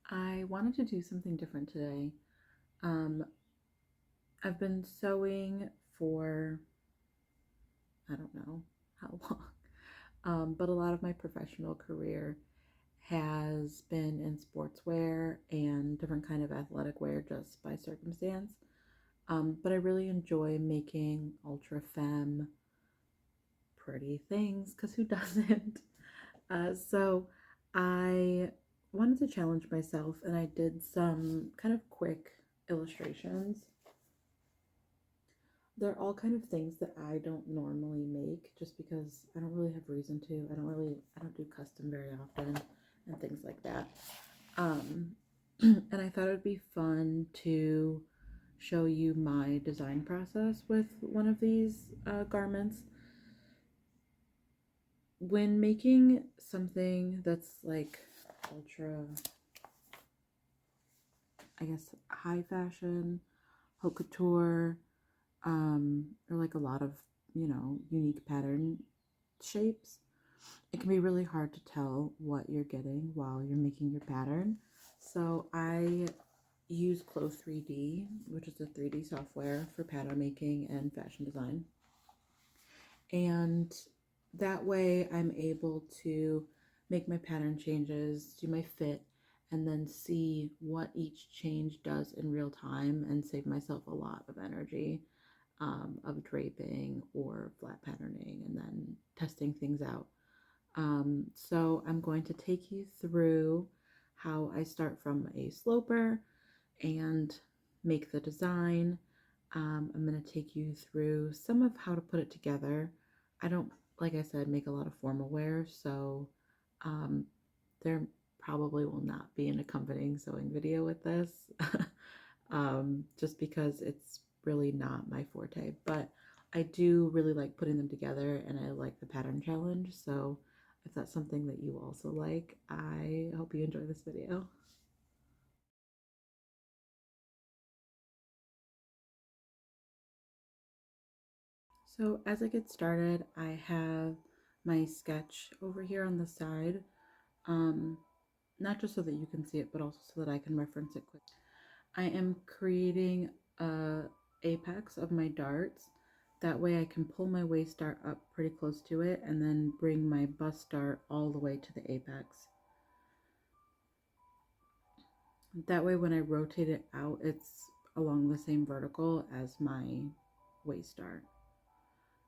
I wanted to do something different today. Um, I've been sewing for I don't know how long, but a lot of my professional career has been in sportswear and different kind of athletic wear just by circumstance. But I really enjoy making ultra femme pretty things because who doesn't? So I wanted to challenge myself and I did some kind of quick illustrations. They're all kind of things that I don't normally make just because I don't really have reason to. I don't do custom very often and things like that. Um, and I thought it would be fun to show you my design process with one of these garments. When making something that's like ultra, I guess, high fashion, haute couture, or like a lot of, unique pattern shapes, it can be really hard to tell what you're getting while you're making your pattern. So I use Clo3D, which is a 3D software for pattern making and fashion design. And that way I'm able to make my pattern changes, do my fit, and then see what each change does in real time and save myself a lot of energy of draping or flat patterning and then testing things out. So I'm going to take you through how I start from a sloper and make the design. I'm going to take you through some of how to put it together. I don't, like I said, make a lot of formal wear, so um, there probably will not be an accompanying sewing video with this, just because it's really not my forte. But I do really like putting them together and I like the pattern challenge. So if that's something that you also like, I hope you enjoy this video. So as I get started, I have my sketch over here on the side, um, not just so that you can see it, but also so that I can reference it quick. I am creating a apex of my darts. That way I can pull my waist dart up pretty close to it and then bring my bust dart all the way to the apex. That way when I rotate it out, it's along the same vertical as my waist dart.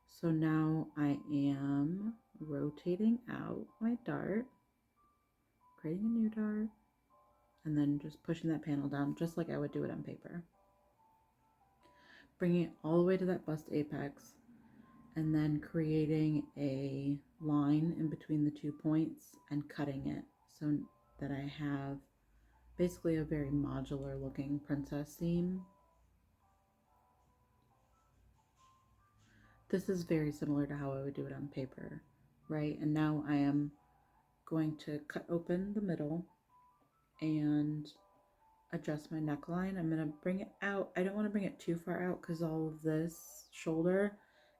So now I am rotating out my dart, creating a new dart, and then just pushing that panel down just like I would do it on paper. Bringing it all the way to that bust apex, and then creating a line in between the 2 points and cutting it so that I have basically a very modular looking princess seam. This is very similar to how I would do it on paper, right? And now I am going to cut open the middle and adjust my neckline. I'm going to bring it out. I don't want to bring it too far out because all of this shoulder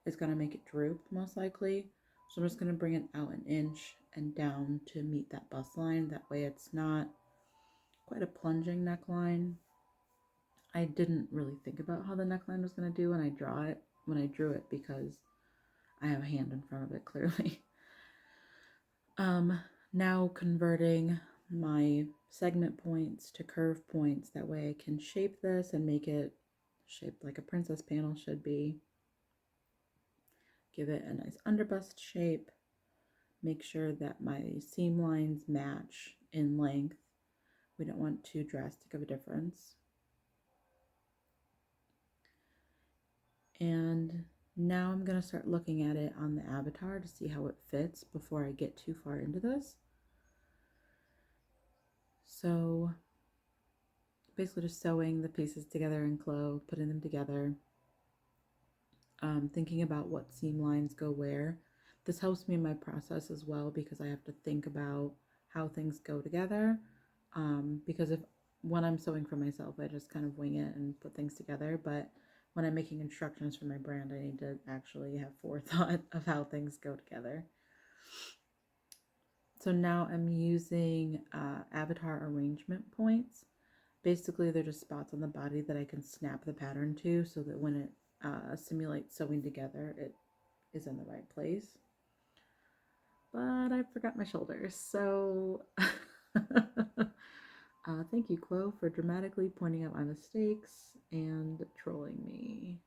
is going to make it droop most likely. So I'm just going to bring it out an inch and down to meet that bust line. That way it's not quite a plunging neckline. I didn't really think about how the neckline was going to do when I drew it because I have a hand in front of it clearly. Now converting my segment points to curve points. That way I can shape this and make it shaped like a princess panel should be. Give it a nice underbust shape. Make sure that my seam lines match in length. We don't want too drastic of a difference. And now I'm going to start looking at it on the avatar to see how it fits before I get too far into this. So basically just sewing the pieces together in Clo, putting them together, thinking about what seam lines go where. This helps me in my process as well because I have to think about how things go together. Because if when I'm sewing for myself, I just kind of wing it and put things together. But when I'm making instructions for my brand, I need to actually have forethought of how things go together. So now I'm using avatar arrangement points. Basically, they're just spots on the body that I can snap the pattern to so that when it simulates sewing together, it is in the right place. But I forgot my shoulders, so thank you, Clo, for dramatically pointing out my mistakes and trolling me.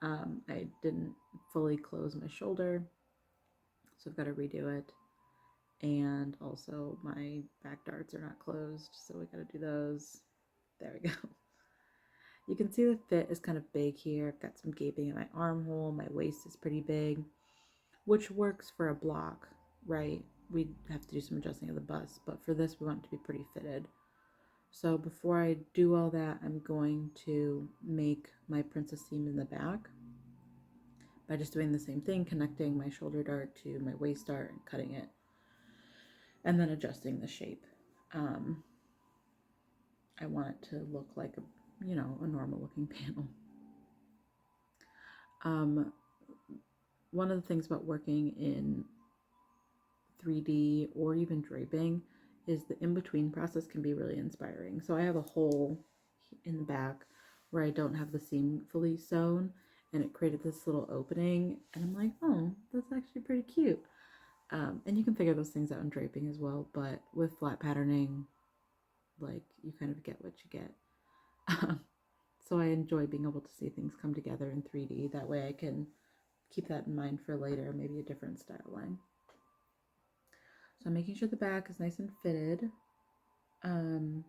I didn't fully close my shoulder, so I've got to redo it. And also my back darts are not closed, so we got to do those. There we go. You can see the fit is kind of big here. I've got some gaping in my armhole. My waist is pretty big, which works for a block, right? We'd have to do some adjusting of the bust, but for this we want it to be pretty fitted. So before I do all that, I'm going to make my princess seam in the back by just doing the same thing, connecting my shoulder dart to my waist dart and cutting it, and then adjusting the shape. I want it to look like a normal looking panel. One of the things about working in 3D or even draping is the in-between process can be really inspiring. So I have a hole in the back where I don't have the seam fully sewn, and it created this little opening, and I'm like, oh, that's actually pretty cute. And you can figure those things out in draping as well, but with flat patterning, like, you kind of get what you get. So I enjoy being able to see things come together in 3D. That way I can keep that in mind for later, maybe a different style line. So I'm making sure the back is nice and fitted. And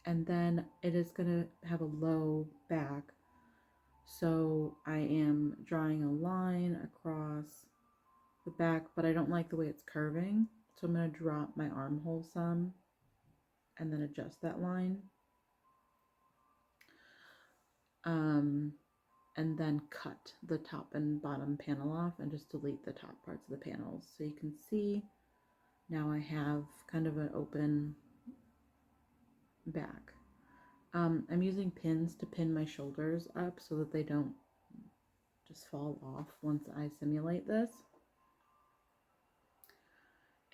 then it is going to have a low back. So I am drawing a line across the back, but I don't like the way it's curving. So I'm going to drop my armhole some and then adjust that line. And then cut the top and bottom panel off and just delete the top parts of the panels. So you can see now I have kind of an open back. I'm using pins to pin my shoulders up so that they don't just fall off once I simulate this.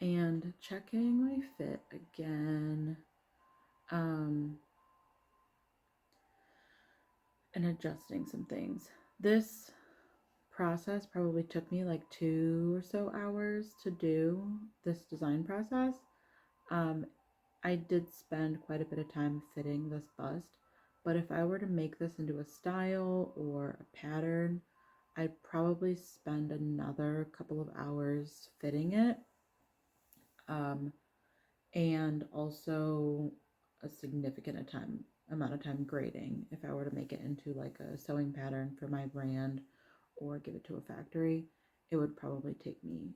And checking my fit again. And adjusting some things. This process probably took me like 2 or so hours to do this design process. I did spend quite a bit of time fitting this bust, but if I were to make this into a style or a pattern, I'd probably spend another couple of hours fitting it, and also a significant amount of time grading if I were to make it into like a sewing pattern for my brand or give it to a factory. It would probably take me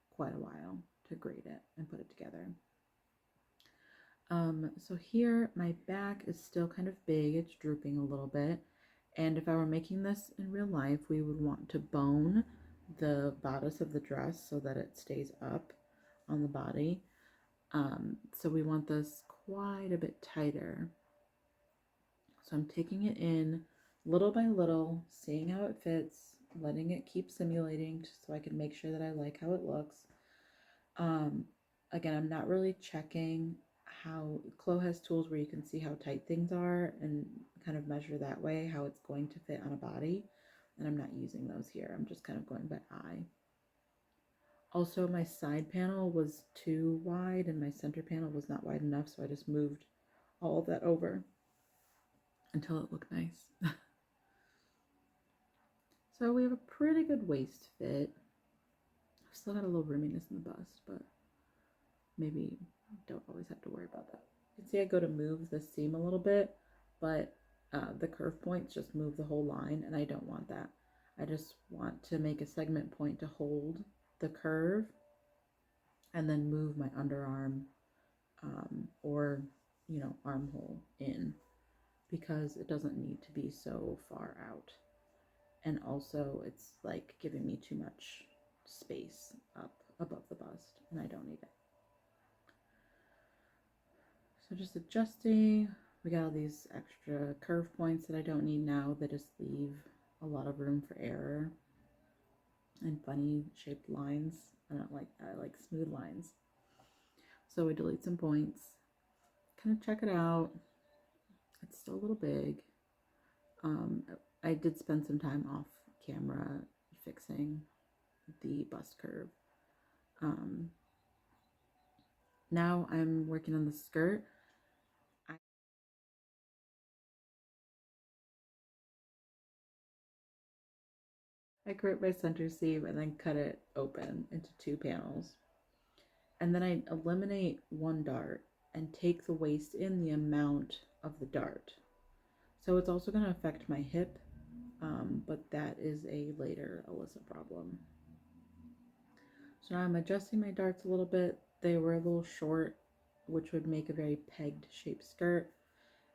quite a while to grade it and put it together. So here my back is still kind of big, it's drooping a little bit, and if I were making this in real life, we would want to bone the bodice of the dress so that it stays up on the body. So we want this quite a bit tighter. So I'm taking it in little by little, seeing how it fits, letting it keep simulating so I can make sure that I like how it looks. Again, I'm not really checking how Clo has tools where you can see how tight things are and kind of measure that way how it's going to fit on a body, and I'm not using those here. I'm just kind of going by eye. Also, my side panel was too wide and my center panel was not wide enough, so I just moved all of that over until it looked nice. So we have a pretty good waist fit. I've still got a little roominess in the bust, but maybe don't always have to worry about that. You can see I go to move the seam a little bit, but the curve points just move the whole line, and I don't want that. I just want to make a segment point to hold the curve and then move my underarm or armhole in, because it doesn't need to be so far out. And also it's like giving me too much space up above the bust, and I don't need it. So just adjusting. We got all these extra curve points that I don't need now that just leave a lot of room for error. and funny shaped lines. I don't like that. I like smooth lines. So we delete some points. Kind of check it out. It's still a little big. I did spend some time off camera fixing the bust curve. Now I'm working on the skirt. I grip my center seam and then cut it open into 2 panels. And then I eliminate one dart and take the waist in the amount of the dart. So it's also going to affect my hip, but that is a later Alyssa problem. So now I'm adjusting my darts a little bit. They were a little short, which would make a very pegged shaped skirt.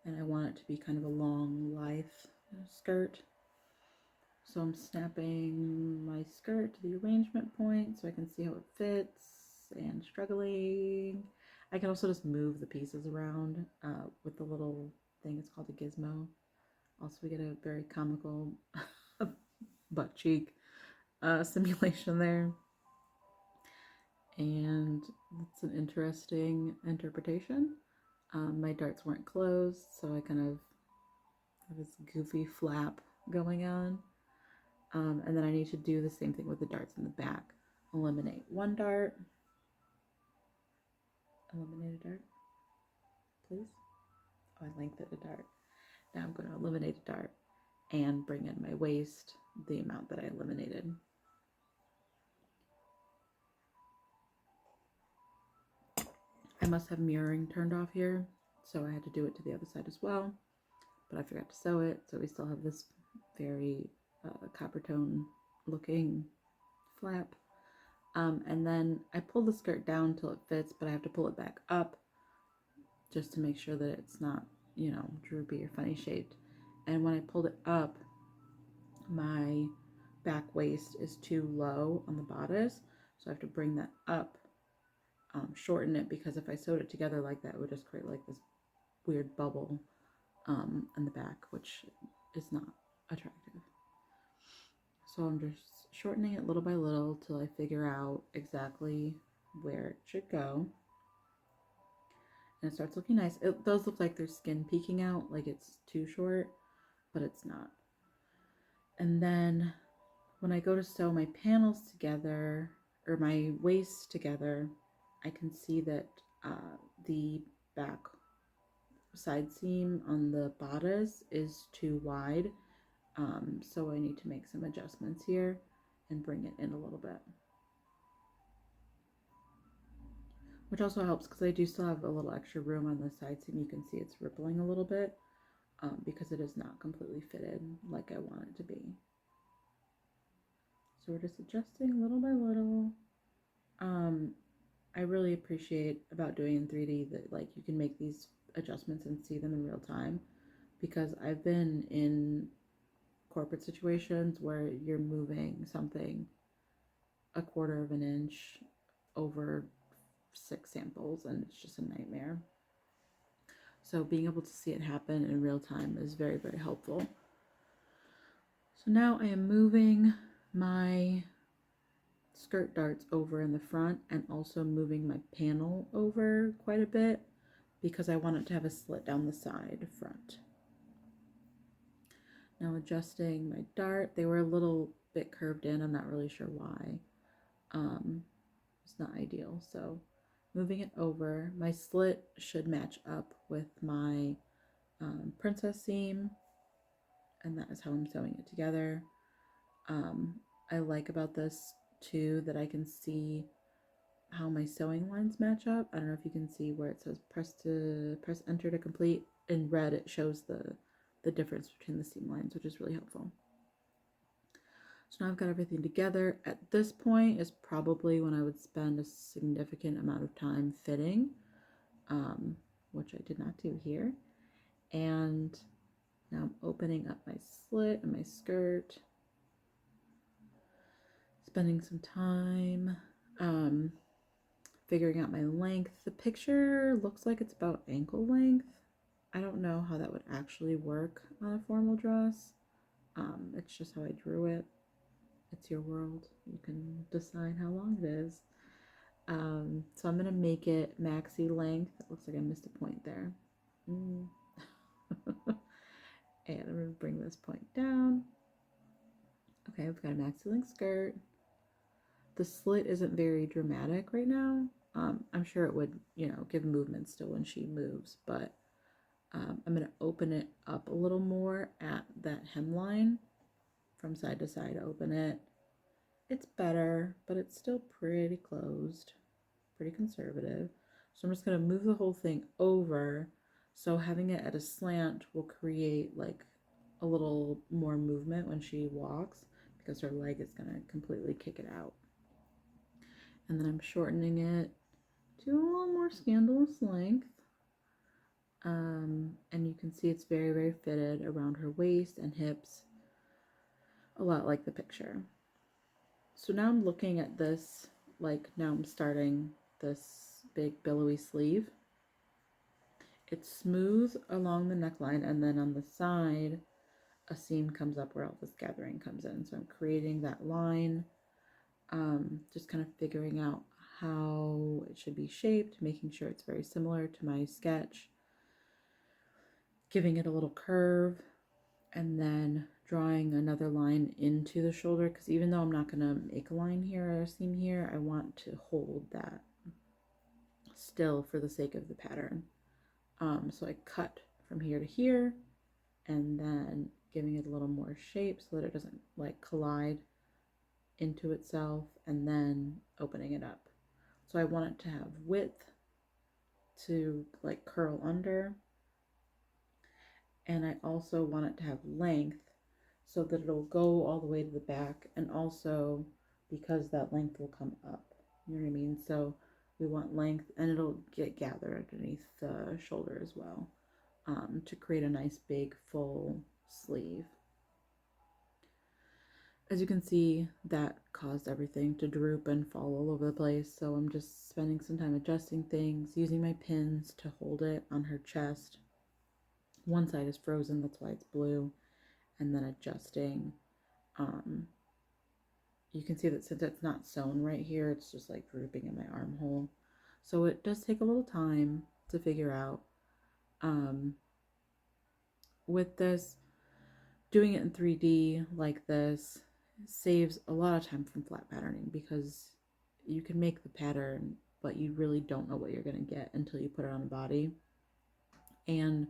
And I want it to be kind of a long, lithe skirt. So I'm snapping my skirt to the arrangement point so I can see how it fits and struggling. I can also just move the pieces around with the little thing. It's called a gizmo. Also, we get a very comical butt cheek simulation there. And it's an interesting interpretation. My darts weren't closed, so I kind of have this goofy flap going on. And then I need to do the same thing with the darts in the back. Eliminate one dart. Eliminate a dart, please. Oh, I lengthened a dart. Now I'm going to eliminate a dart and bring in my waist the amount that I eliminated. I must have mirroring turned off here, so I had to do it to the other side as well, but I forgot to sew it, so we still have this very copper tone looking flap. And then I pull the skirt down till it fits, but I have to pull it back up just to make sure that it's not, you know, droopy or funny shaped. And when I pulled it up, my back waist is too low on the bodice, so I have to bring that up, shorten it, because if I sewed it together like that, it would just create like this weird bubble in the back, which is not attractive. So I'm just shortening it little by little till I figure out exactly where it should go. And it starts looking nice. It does look like there's skin peeking out, like it's too short, but it's not. And then when I go to sew my panels together, or my waist together, I can see that the back side seam on the bodice is too wide. So I need to make some adjustments here and bring it in a little bit. Which also helps because I do still have a little extra room on the side seam. You can see it's rippling a little bit because it is not completely fitted like I want it to be. So we're just adjusting little by little. I really appreciate about doing in 3D that like you can make these adjustments and see them in real time, because I've been in corporate situations where you're moving something a quarter of an inch over 6 samples and it's just a nightmare. So being able to see it happen in real time is very, very helpful. So now I am moving my skirt darts over in the front and also moving my panel over quite a bit because I want it to have a slit down the side front. Now adjusting my dart, they were a little bit curved in. I'm not really sure why. It's not ideal. So moving it over, my slit should match up with my princess seam, and that is how I'm sewing it together. I like about this too that I can see how my sewing lines match up. I don't know if you can see where it says press enter to complete. In red it shows the difference between the seam lines, which is really helpful. So now I've got everything together. At this point is probably when I would spend a significant amount of time fitting, which I did not do here. And now I'm opening up my slit and my skirt, spending some time figuring out my length. The picture looks like it's about ankle length. I don't know how that would actually work on a formal dress. It's just how I drew it. It's your world. You can decide how long it is. So I'm going to make it maxi length. It looks like I missed a point there. And I'm going to bring this point down. Okay, I've got a maxi length skirt. The slit isn't very dramatic right now. I'm sure it would, give movement still when she moves, but I'm going to open it up a little more at that hemline from side to side. Open it. It's better, but it's still pretty closed, pretty conservative. So I'm just going to move the whole thing over. So having it at a slant will create like a little more movement when she walks because her leg is going to completely kick it out. And then I'm shortening it to a little more scandalous length. And you can see it's very, very fitted around her waist and hips, a lot like the picture. So now I'm looking at this, like now I'm starting this big billowy sleeve. It's smooth along the neckline, and then on the side, a seam comes up where all this gathering comes in. So I'm creating that line, just kind of figuring out how it should be shaped, making sure it's very similar to my sketch, giving it a little curve, and then drawing another line into the shoulder, because even though I'm not going to make a line here or a seam here, I want to hold that still for the sake of the pattern. So I cut from here to here, and then giving it a little more shape so that it doesn't like collide into itself, and then opening it up. So I want it to have width to like curl under, and I also want it to have length so that it'll go all the way to the back, and also because that length will come up, you know what I mean? So we want length, and it'll get gathered underneath the shoulder as well, to create a nice big full sleeve. As you can see, that caused everything to droop and fall all over the place, so I'm just spending some time adjusting things, using my pins to hold it on her chest. One side is frozen, that's why it's blue, and then adjusting. You can see that since it's not sewn right here, it's just like drooping in my armhole. So it does take a little time to figure out. With this, doing it in 3D like this saves a lot of time from flat patterning, because you can make the pattern, but you really don't know what you're going to get until you put it on a body. And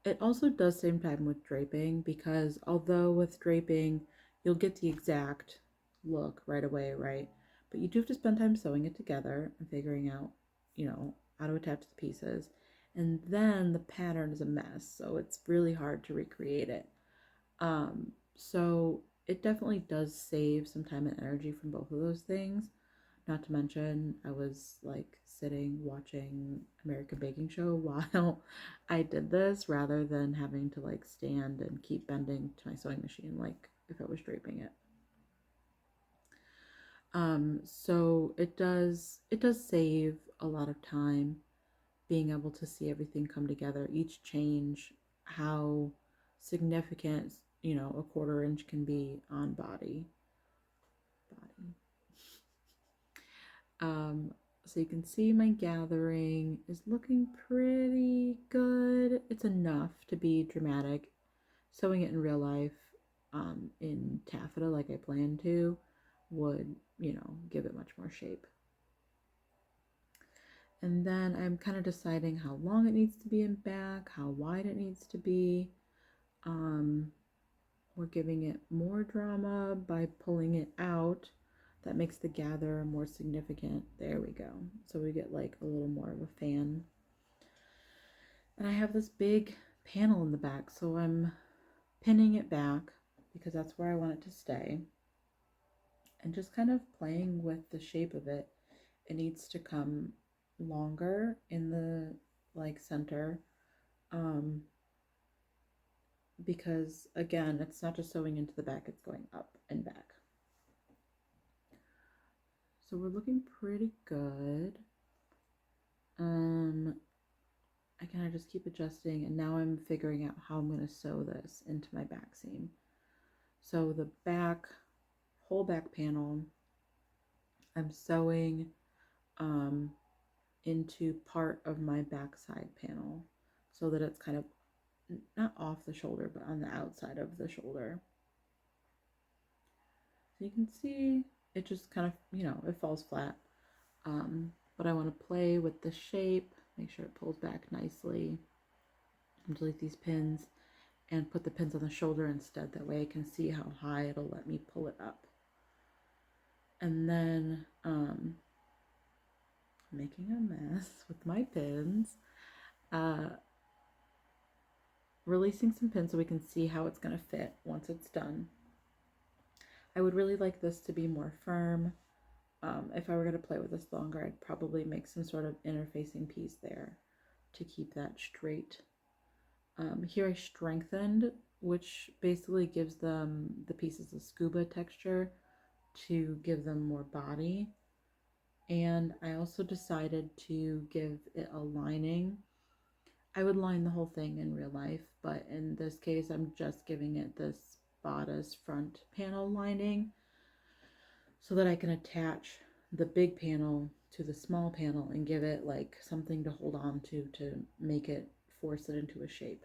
it also does save time with draping, because although with draping you'll get the exact look right away, right? But you do have to spend time sewing it together and figuring out, how to attach the pieces. And then the pattern is a mess, so it's really hard to recreate it. So it definitely does save some time and energy from both of those things. Not to mention, I was like sitting watching American Baking Show while I did this, rather than having to like stand and keep bending to my sewing machine like if I was draping it. So it does save a lot of time being able to see everything come together, each change, how significant, a 1/4 inch can be on body. So you can see my gathering is looking pretty good. It's enough to be dramatic. Sewing it in real life, in taffeta like I planned to, would, give it much more shape. And then I'm kind of deciding how long it needs to be in back, how wide it needs to be. We're giving it more drama by pulling it out. That makes the gather more significant. There we go. So we get like a little more of a fan. And I have this big panel in the back, so I'm pinning it back because that's where I want it to stay. And just kind of playing with the shape of it. It needs to come longer in the like center, because again, it's not just sewing into the back, it's going up and back. So we're looking pretty good. I kind of just keep adjusting, and now I'm figuring out how I'm going to sew this into my back seam. So the back whole back panel, I'm sewing into part of my backside panel so that it's kind of not off the shoulder, but on the outside of the shoulder. So you can see it just kind of, it falls flat. But I want to play with the shape, make sure it pulls back nicely. Delete these pins and put the pins on the shoulder instead. That way I can see how high it'll let me pull it up. And then making a mess with my pins. Releasing some pins so we can see how it's going to fit once it's done. I would really like this to be more firm. If I were going to play with this longer, I'd probably make some sort of interfacing piece there to keep that straight. Here I strengthened, which basically gives them the pieces a scuba texture to give them more body. And I also decided to give it a lining. I would line the whole thing in real life, but in this case, I'm just giving it this bodice front panel lining so that I can attach the big panel to the small panel and give it like something to hold on to make it force it into a shape.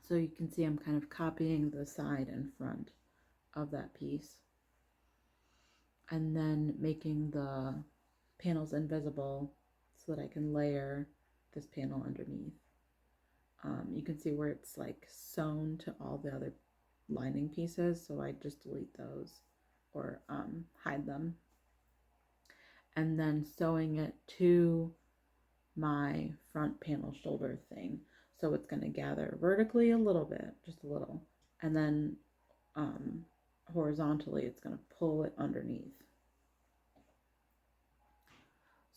So you can see I'm kind of copying the side and front of that piece and then making the panels invisible so that I can layer this panel underneath. You can see where it's like sewn to all the other lining pieces, so I just delete those or hide them. And then sewing it to my front panel shoulder thing. So it's going to gather vertically a little bit, just a little, and then horizontally it's going to pull it underneath.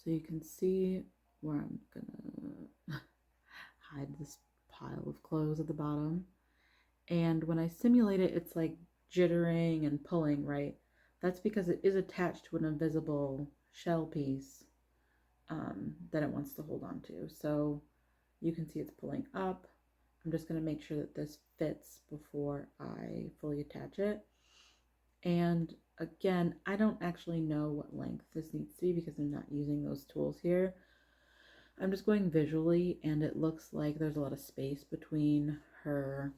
So you can see where I'm gonna hide this pile of clothes at the bottom. And when I simulate it, it's like jittering and pulling, right? That's because it is attached to an invisible shell piece that it wants to hold on to. So you can see it's pulling up. I'm just going to make sure that this fits before I fully attach it. And again, I don't actually know what length this needs to be because I'm not using those tools here. I'm just going visually, and it looks like there's a lot of space between her,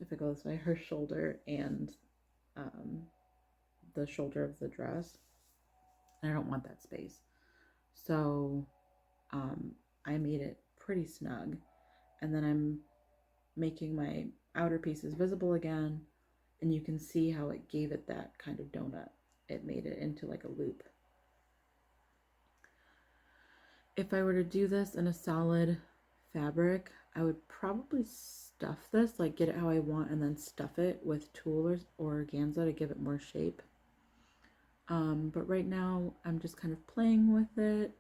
if I go this way, her shoulder and the shoulder of the dress. And I don't want that space. So I made it pretty snug. And then I'm making my outer pieces visible again. And you can see how it gave it that kind of donut. It made it into like a loop. If I were to do this in a solid fabric, I would probably stuff this, like get it how I want, and then stuff it with tulle or organza to give it more shape. But right now I'm just kind of playing with it.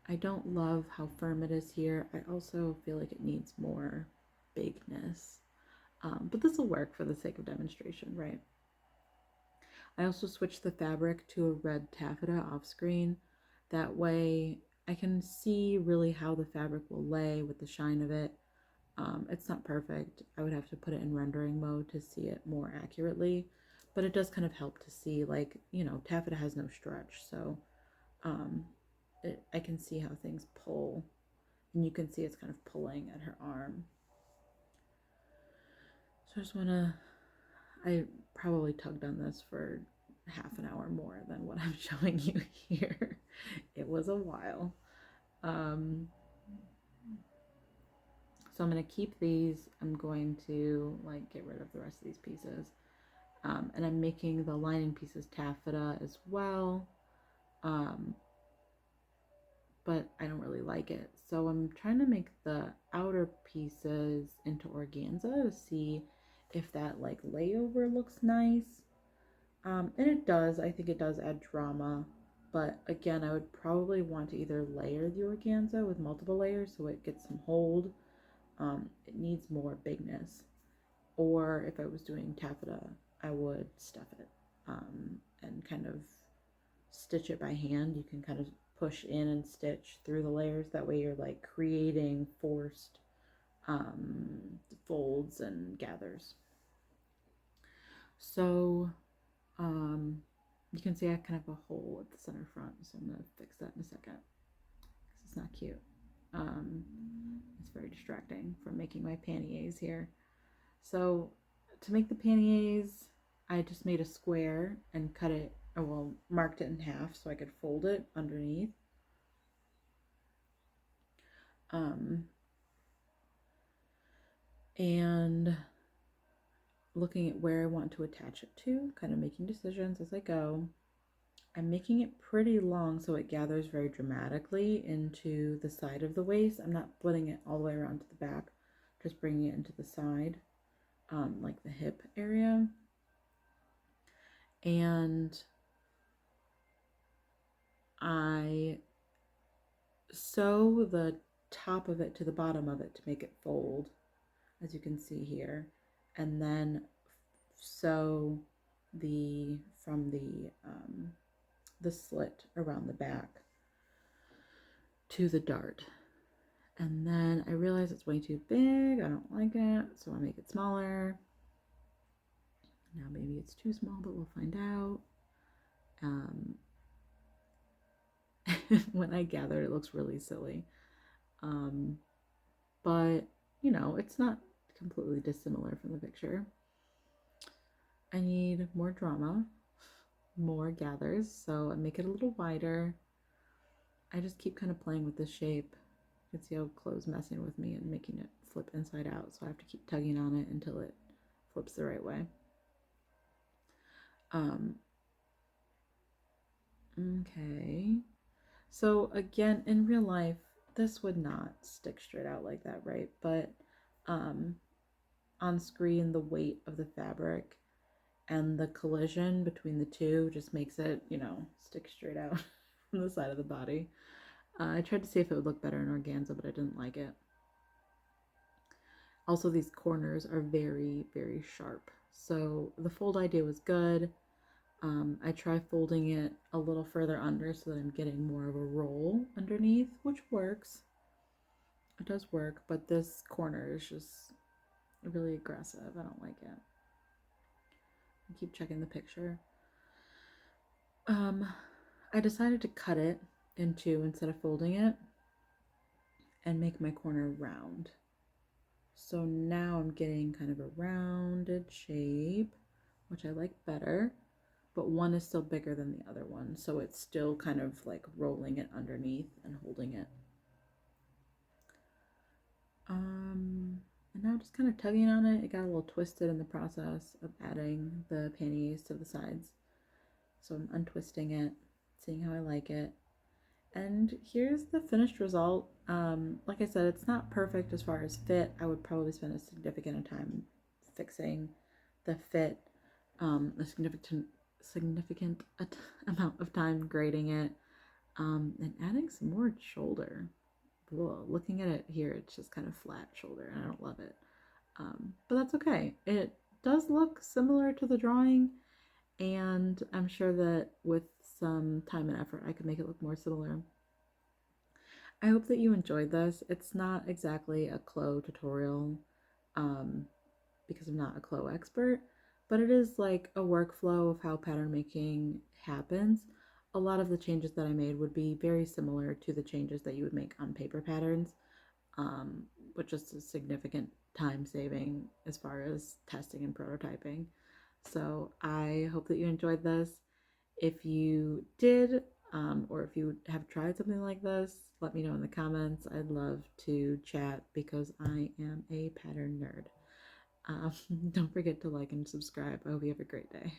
I don't love how firm it is here. I also feel like it needs more bigness. But this will work for the sake of demonstration, right? I also switched the fabric to a red taffeta off screen. That way I can see really how the fabric will lay with the shine of it. It's not perfect. I would have to put it in rendering mode to see it more accurately, but it does kind of help to see, like, taffeta has no stretch, so I can see how things pull, and you can see it's kind of pulling at her arm. So I just want to, I probably tugged on this for half an hour more than what I'm showing you here. It was a while. So I'm going to keep these. I'm going to like get rid of the rest of these pieces. And I'm making the lining pieces taffeta as well. But I don't really like it. So I'm trying to make the outer pieces into organza to see if that like layover looks nice. And it does. I think it does add drama. But again, I would probably want to either layer the organza with multiple layers so it gets some hold. It needs more bigness. Or if I was doing taffeta, I would stuff it and kind of stitch it by hand. You can kind of push in and stitch through the layers. That way you're like creating forced folds and gathers. So Um, you can see I kind of have a hole at the center front, so I'm gonna fix that in a second because it's not cute. Um, it's very distracting from making my panniers here. So to make the panniers, I just made a square and cut it, or well, marked it in half so I could fold it underneath. Um, and looking at where I want to attach it to, kind of making decisions as I go. I'm making it pretty long so it gathers very dramatically into the side of the waist. I'm not splitting it all the way around to the back, just bringing it into the side, like the hip area. And I sew the top of it to the bottom of it to make it fold, as you can see here, and then sew from the slit around the back to the dart. And then I realize it's way too big. I don't like it, so I make it smaller. Now maybe it's too small, but we'll find out. When I gather, it looks really silly. But, you know, it's not completely dissimilar from the picture. I need more drama, more gathers, so I make it a little wider. I just keep kind of playing with this shape. You can see how Chlo's messing with me and making it flip inside out, so I have to keep tugging on it until it flips the right way. Okay. So again, in real life, this would not stick straight out like that, right? But on screen, the weight of the fabric and the collision between the two just makes it, you know, stick straight out from the side of the body. I tried to see if it would look better in organza, but I didn't like it. Also, these corners are very, very sharp. So the fold idea was good. I try folding it a little further under so that I'm getting more of a roll underneath, which works. It does work, but this corner is just really aggressive. I don't like it. I keep checking the picture. I decided to cut it in two instead of folding it and make my corner round. So now I'm getting kind of a rounded shape, which I like better, but one is still bigger than the other one. So it's still kind of like rolling it underneath and holding it. And now just kind of tugging on it. It got a little twisted in the process of adding the panties to the sides. So I'm untwisting it, seeing how I like it. And here's the finished result. Like I said, it's not perfect as far as fit. I would probably spend a significant time fixing the fit, a significant amount of time grading it, and adding some more shoulder. Whoa, looking at it here, it's just kind of flat shoulder, and I don't love it. But that's okay. It does look similar to the drawing, and I'm sure that with some time and effort, I could make it look more similar. I hope that you enjoyed this. It's not exactly a Clo tutorial because I'm not a Clo expert, but it is like a workflow of how pattern making happens. A lot of the changes that I made would be very similar to the changes that you would make on paper patterns, which is a significant time saving as far as testing and prototyping. So I hope that you enjoyed this. If you did, or if you have tried something like this, let me know in the comments. I'd love to chat because I am a pattern nerd. Don't forget to like and subscribe. I hope you have a great day.